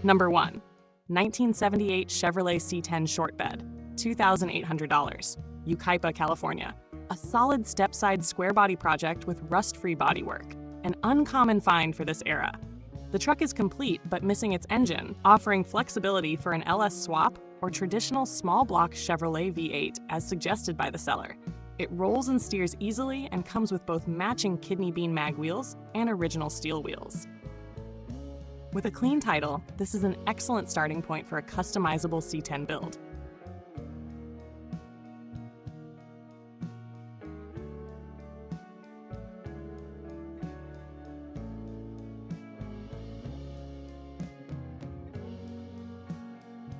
Number 1. 1978 Chevrolet C10 Short Bed, $2,800, Yucaipa, California. A solid step-side square body project with rust-free bodywork, an uncommon find for this era. The truck is complete but missing its engine, offering flexibility for an LS swap or traditional small-block Chevrolet V8 as suggested by the seller. It rolls and steers easily and comes with both matching kidney bean mag wheels and original steel wheels. With a clean title, this is an excellent starting point for a customizable C10 build.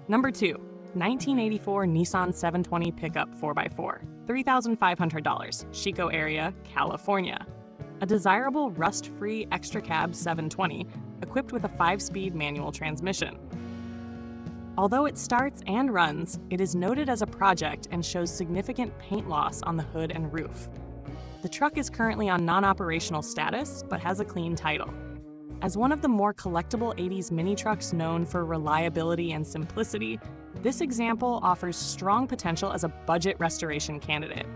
Number 2. 1984 Nissan 720 Pickup 4x4, $3,500, Chico area, California. A desirable rust-free extra cab 720 equipped with a 5-speed manual transmission. Although it starts and runs, it is noted as a project and shows significant paint loss on the hood and roof. The truck is currently on non-operational status but has a clean title. As one of the more collectible 80s mini trucks known for reliability and simplicity, this example offers strong potential as a budget restoration candidate.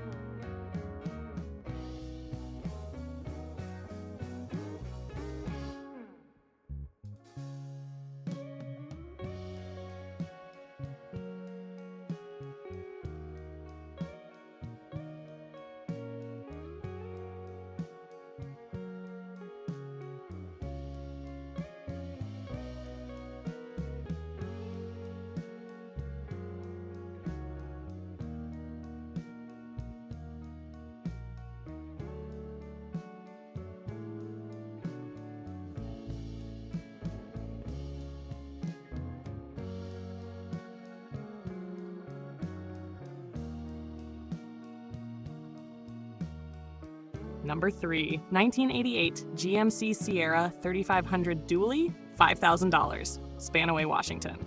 Number 3. 1988 GMC Sierra 3500 Dually, $5,000, Spanaway, Washington.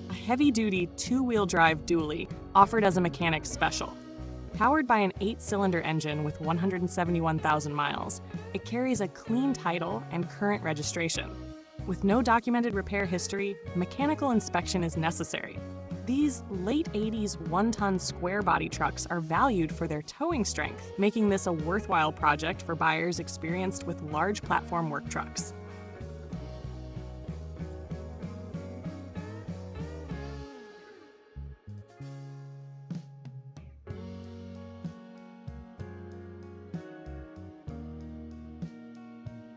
A heavy-duty two-wheel drive dually offered as a mechanic's special. Powered by an 8-cylinder engine with 171,000 miles, it carries a clean title and current registration. With no documented repair history, mechanical inspection is necessary. These late 80s one-ton square body trucks are valued for their towing strength, making this a worthwhile project for buyers experienced with large platform work trucks.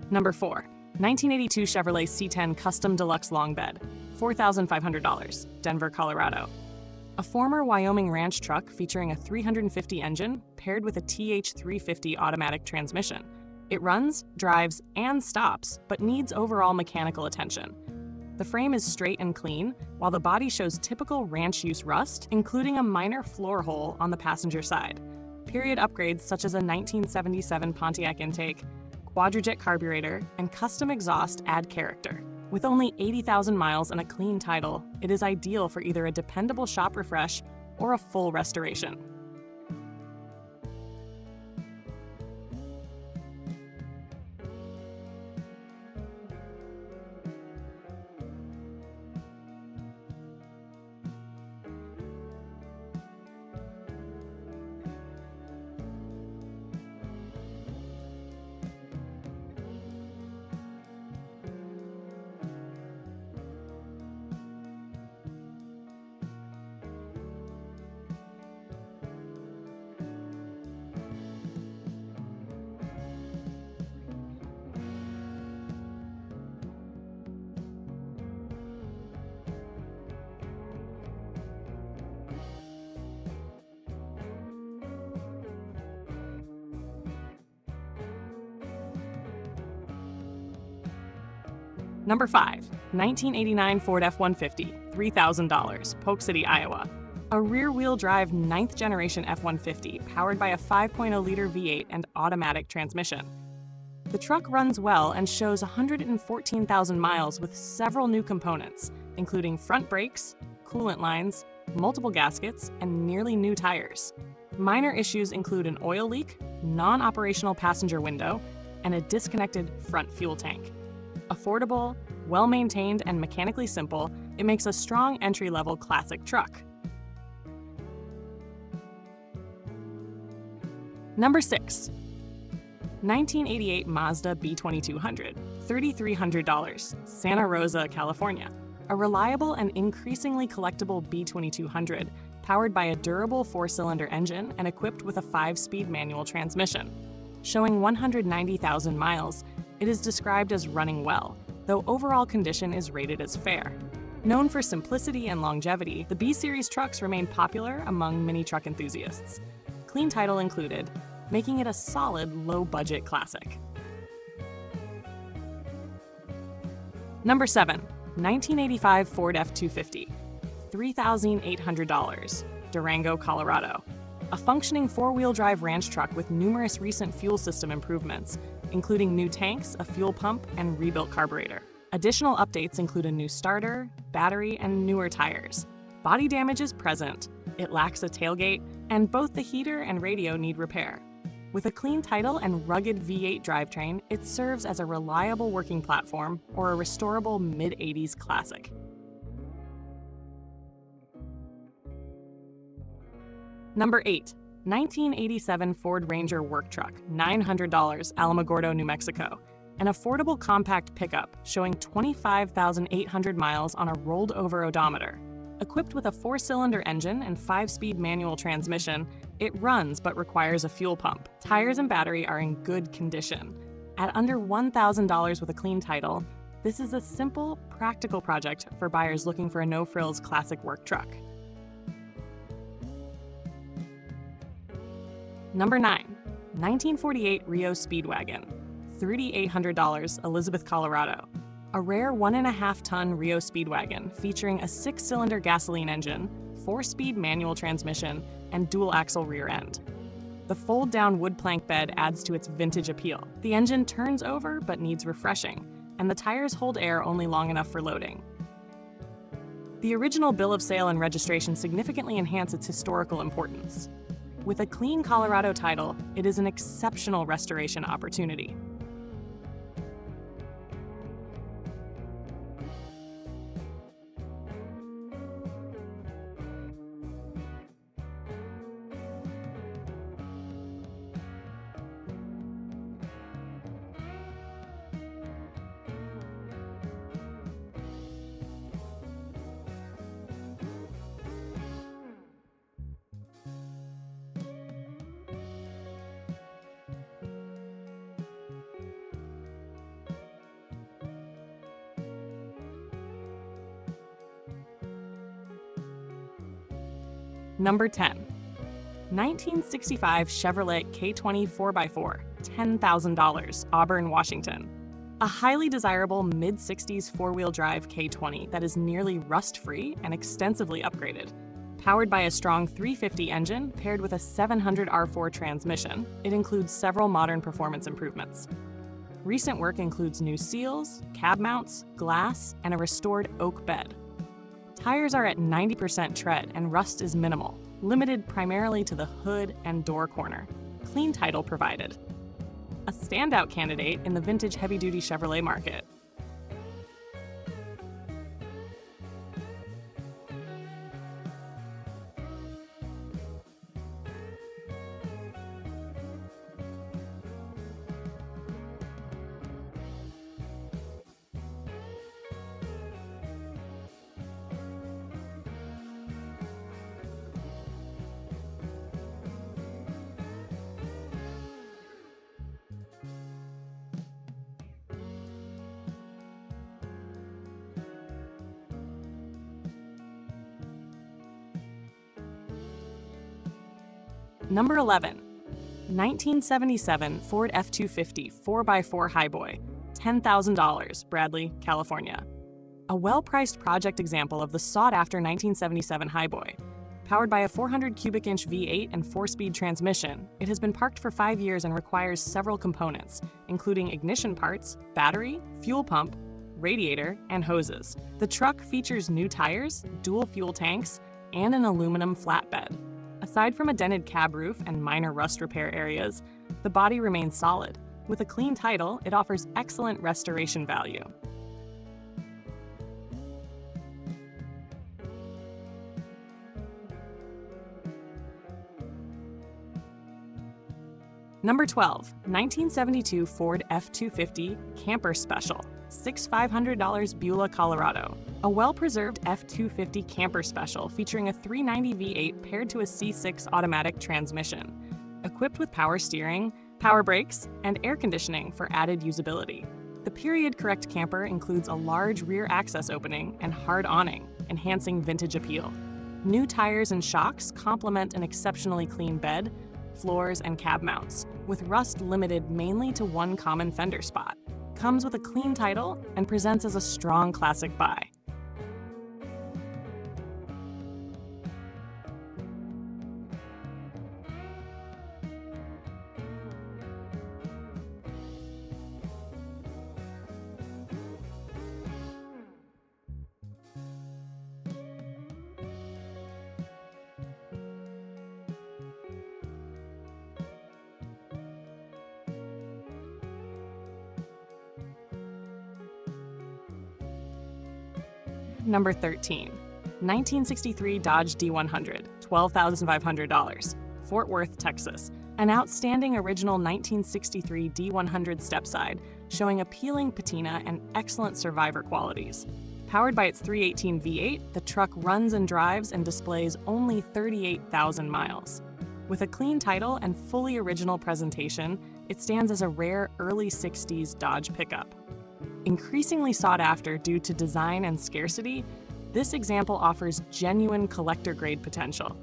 Number 4. 1982 Chevrolet C10 Custom Deluxe Long Bed, $4,500, Denver, Colorado. A former Wyoming ranch truck featuring a 350 engine paired with a TH350 automatic transmission. It runs, drives, and stops, but needs overall mechanical attention. The frame is straight and clean, while the body shows typical ranch use rust, including a minor floor hole on the passenger side. Period upgrades such as a 1977 Pontiac intake, quadrajet carburetor, and custom exhaust add character. With only 80,000 miles and a clean title, it is ideal for either a dependable shop refresh or a full restoration. Number 5. 1989 Ford F250, $3,000, Polk City, Iowa. A rear-wheel drive 9th generation F-150 powered by a 5.0-liter V8 and automatic transmission. The truck runs well and shows 114,000 miles with several new components, including front brakes, coolant lines, multiple gaskets, and nearly new tires. Minor issues include an oil leak, non-operational passenger window, and a disconnected front fuel tank. Affordable, Well-maintained and mechanically simple, it makes a strong entry-level classic truck. Number 6. 1988 Mazda B2200, $3,300, Santa Rosa, California. A reliable and increasingly collectible B2200, powered by a durable 4-cylinder engine and equipped with a 5-speed manual transmission. Showing 190,000 miles, it is described as running well, though overall condition is rated as fair. Known for simplicity and longevity, the B-Series trucks remain popular among mini truck enthusiasts. Clean title included, making it a solid low-budget classic. Number 7. 1985 Ford F250, $3,800, Durango, Colorado. A functioning 4-wheel drive ranch truck with numerous recent fuel system improvements, including new tanks, a fuel pump, and rebuilt carburetor. Additional updates include a new starter, battery, and newer tires. Body damage is present, it lacks a tailgate, and both the heater and radio need repair. With a clean title and rugged V8 drivetrain, it serves as a reliable working platform or a restorable mid-80s classic. Number 8. 1987 Ford Ranger work truck, $900, Alamogordo, New Mexico. An affordable compact pickup showing 25,800 miles on a rolled-over odometer. Equipped with a 4-cylinder engine and 5-speed manual transmission, it runs but requires a fuel pump. Tires and battery are in good condition. At under $1,000 with a clean title, this is a simple, practical project for buyers looking for a no-frills classic work truck. Number 9. 1948 Reo Speedwagon, $3,800, Elizabeth, Colorado. A rare 1.5-ton Reo Speedwagon featuring a 6-cylinder gasoline engine, 4-speed manual transmission, and dual-axle rear end. The fold-down wood plank bed adds to its vintage appeal. The engine turns over but needs refreshing, and the tires hold air only long enough for loading. The original bill of sale and registration significantly enhance its historical importance. With a clean Colorado title, it is an exceptional restoration opportunity. Number 10. 1965 Chevrolet K20 4x4, $10,000, Auburn, Washington. A highly desirable mid-60s 4-wheel drive K20 that is nearly rust-free and extensively upgraded. Powered by a strong 350 engine paired with a 700 R4 transmission, it includes several modern performance improvements. Recent work includes new seals, cab mounts, glass, and a restored oak bed. Tires are at 90% tread and rust is minimal, limited primarily to the hood and door corner. Clean title provided. A standout candidate in the vintage heavy-duty Chevrolet market. Number 11. 1977 Ford F250 4x4 Highboy, $10,000, Bradley, California. A well-priced project example of the sought-after 1977 Highboy. Powered by a 400 cubic inch V8 and 4-speed transmission, it has been parked for 5 years and requires several components, including ignition parts, battery, fuel pump, radiator, and hoses. The truck features new tires, dual fuel tanks, and an aluminum flatbed. Aside from a dented cab roof and minor rust repair areas, the body remains solid. With a clean title, it offers excellent restoration value. Number 12, 1972 Ford F250 Camper Special, $6,500 Beulah, Colorado. A well-preserved F250 Camper Special featuring a 390 V8 paired to a C6 automatic transmission. Equipped with power steering, power brakes, and air conditioning for added usability. The period-correct camper includes a large rear access opening and hard awning, enhancing vintage appeal. New tires and shocks complement an exceptionally clean bed, floors, and cab mounts, with rust limited mainly to one common fender spot. Comes with a clean title and presents as a strong classic buy. Number 13, 1963 Dodge D100, $12,500, Fort Worth, Texas. An outstanding original 1963 D100 stepside, showing appealing patina and excellent survivor qualities. Powered by its 318 V8, the truck runs and drives and displays only 38,000 miles. With a clean title and fully original presentation, it stands as a rare early 60s Dodge pickup. Increasingly sought after due to design and scarcity, this example offers genuine collector-grade potential.